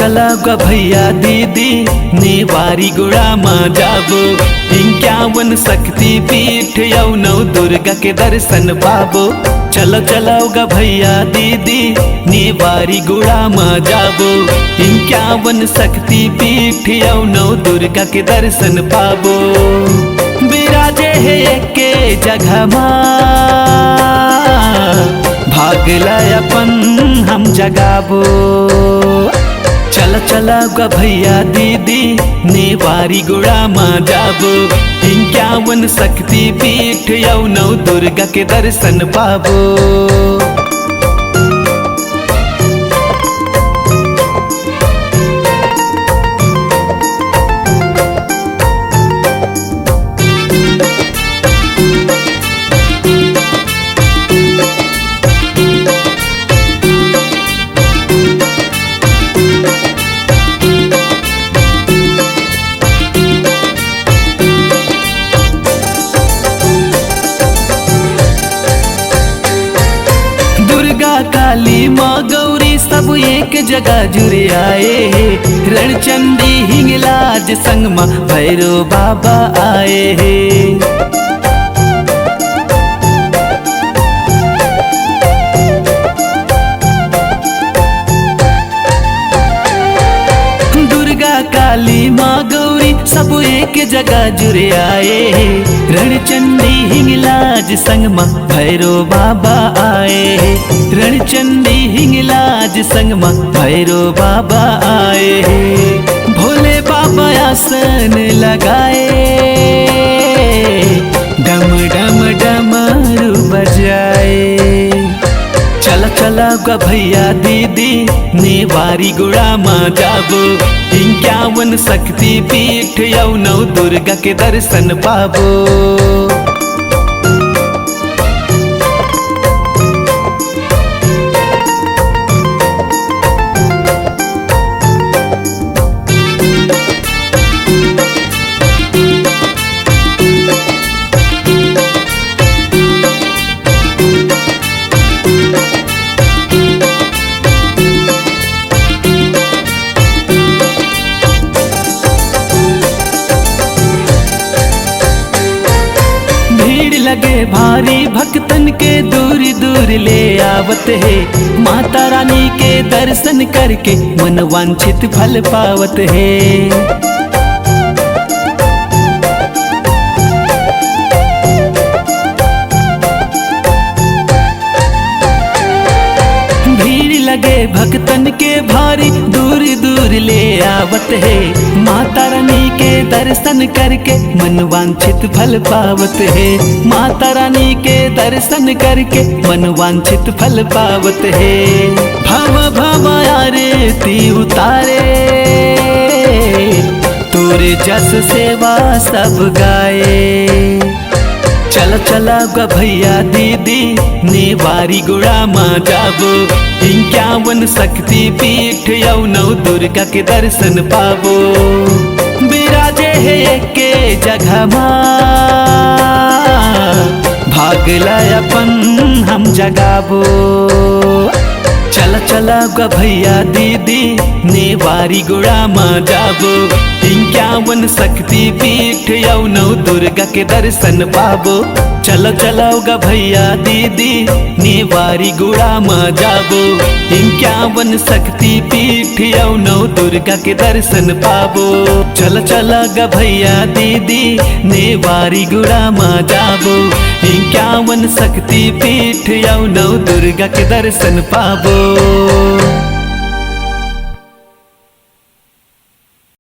चला ग भैया दीदी नेवारी गुड़ा मा जाबो 51 शक्ति पीठ यौ नौ दुर्गा के दर्शन पाबो। चलो चलो ग भैया दीदी नेवारी गुड़ा मा जाबो 51 शक्ति पीठ यौ नौ दुर्गा के दर्शन पाबो। बिराजे है के जगह मा भागला अपन हम जगाबो। चल चला ग भैया दीदी नेवारी गुड़ा मा जाबो 51 शक्ति पीठ यौ नौ दुर्गा के दर्शन पाबो। काली माँ गौरी सब एक जगह जुड़े आए। रणचंडी हिंगलाज संग माँ भैरो बाबा आए हैं। काली माँ गौरी सब एक जगह जुड़े आए। रणचंडी हिंगलाज संग माँ भैरो बाबा आए। रणचंडी हिंगलाज संग माँ भैरो बाबा आए। भोले बाबा आसन लगाए डम डम डमरू बजाए। चला चला ग भैया दीदी नेवारी गुड़ा मा जाबो 51 शक्ति पीठ यौ नौ दुर्गा के दर्शन पाबो। लगे भारी भक्तन के दूर दूर ले आवत है। माता रानी के दर्शन करके मन वांछित फल पावत है। लगे भक्तन के भारी दूर दूर ले आवत है। माता रानी के दर्शन करके मन वांछित फल पावत है। माता रानी के दर्शन करके मन वांछित फल पावत है। भव भव आरती उतारे तोरे जस सेवा सब गाए। चल चला ग भैया दीदी नेवारी गुड़ा मा जाबो 51 शक्ति पीठ यौ नौ दुर्गा के दर्शन पाबो। बिराजे है के जगह मा भागला अपन हम जगाबो। चल चला ग भैया दीदी नेवारी गुड़ा मा जाबो 51 शक्ति पीठ यौ नौ दुर्गा के दर्शन पाबो। चलो चलो ग भैया दीदी नेवारी गुड़ा मा जाबो 51 शक्ति पीठ यौ नौ दुर्गा के दर्शन पाबो। चलो चलो ग भैया दीदी नेवारी गुड़ा मा जाबो 51 शक्ति पीठ यौ नौ दुर्गा के दर्शन पाबो।